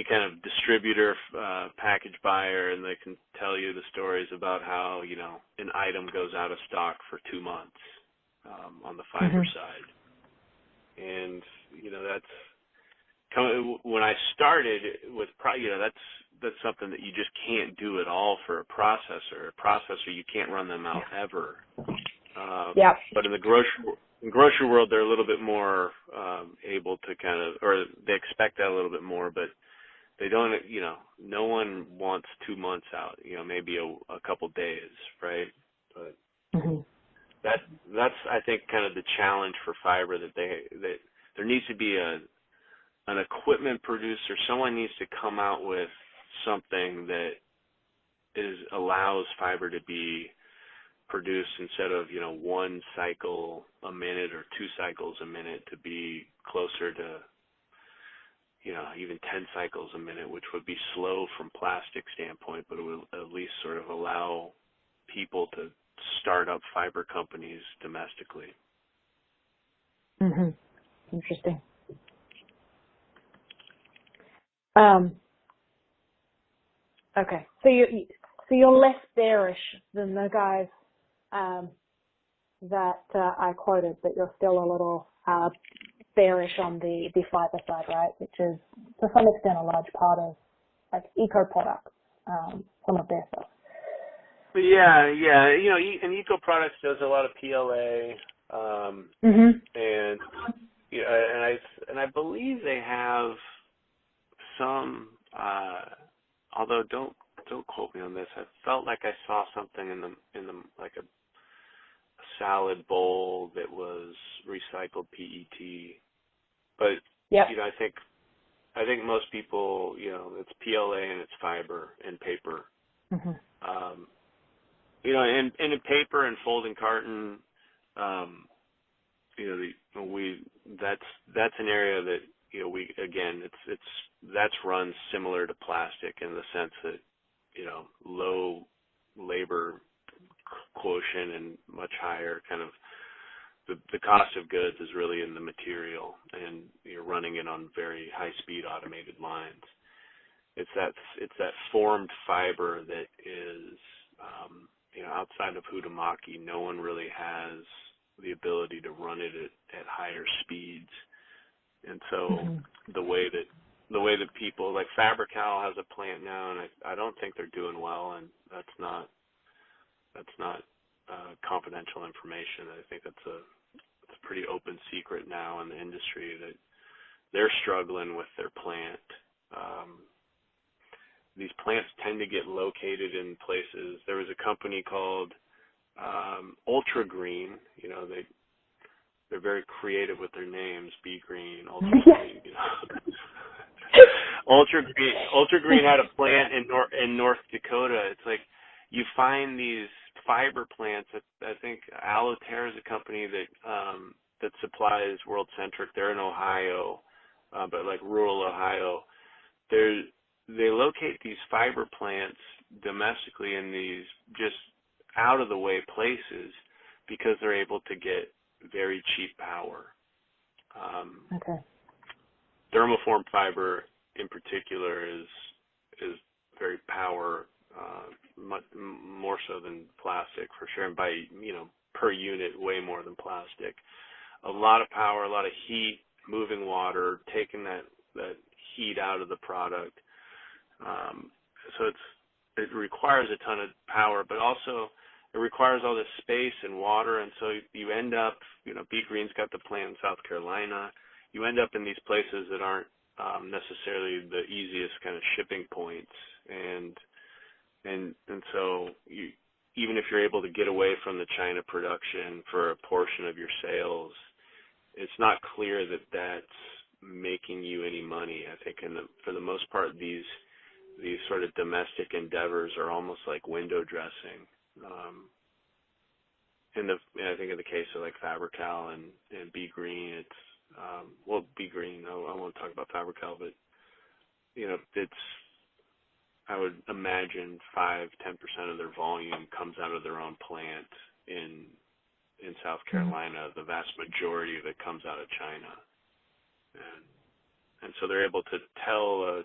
kind of distributor, package buyer, and they can tell you the stories about how, an item goes out of stock for 2 months on the fiber side. And, when I started with, that's something that you just can't do at all for a processor. A processor, you can't run them out ever. But in the grocery world, they're a little bit more able to or they expect that a little bit more, but they don't, no one wants 2 months out, maybe a couple days, right? But that's, I think, kind of the challenge for fiber, that there needs to be an equipment producer. Someone needs to come out with something that allows fiber to be produced instead of, 1 cycle a minute or 2 cycles a minute, to be closer to, even 10 cycles a minute, which would be slow from plastic standpoint, but it would at least sort of allow people to start up fiber companies domestically. Interesting. Okay, so you're less bearish than the guys that I quoted, but you're still a little bearish on the fiber side, right? Which is to some extent a large part of like eco products, some of their stuff. Yeah, and Eco Products does a lot of PLA, and I believe they have some. Although don't quote me on this. I felt like I saw something in the like a salad bowl that was recycled PET, but I think most people, it's PLA and it's fiber and paper. And in paper and folding carton, that's an area that that's run similar to plastic in the sense that low labor quotient and much higher kind of the cost of goods is really in the material, and you're running it on very high speed automated lines. It's that formed fiber that is outside of Huhtamaki, no one really has the ability to run it at higher speeds. And so the way that people like Fabri-Kal has a plant now, and I don't think they're doing well, and that's not confidential information. I think it's a pretty open secret now in the industry that they're struggling with their plant. These plants tend to get located in places. There was a company called Ultra Green. They're very creative with their names. Be Green, Ultra Green. Ultra Green had a plant in North Dakota. It's like you find these fiber plants. I think Alloterra is a company that supplies World Centric. They're in Ohio, but like rural Ohio. They locate these fiber plants domestically in these just out of the way places because they're able to get very cheap power. Thermoform fiber in particular is very power, much more so than plastic for sure, and by per unit way more than plastic. A lot of power, a lot of heat, moving water, taking that heat out of the product. So it requires a ton of power, but also it requires all this space and water, and so you end up, Be Green's got the plant in South Carolina. You end up in these places that aren't necessarily the easiest kind of shipping points, and so even if you're able to get away from the China production for a portion of your sales, it's not clear that that's making you any money. I think for the most part, these sort of domestic endeavors are almost like window dressing. I think in the case of like Fabri-Kal and Be Green, it's Be Green. I won't talk about Fabri-Kal, but I would imagine 5-10% of their volume comes out of their own plant in South Carolina. The vast majority of it comes out of China, and so they're able to tell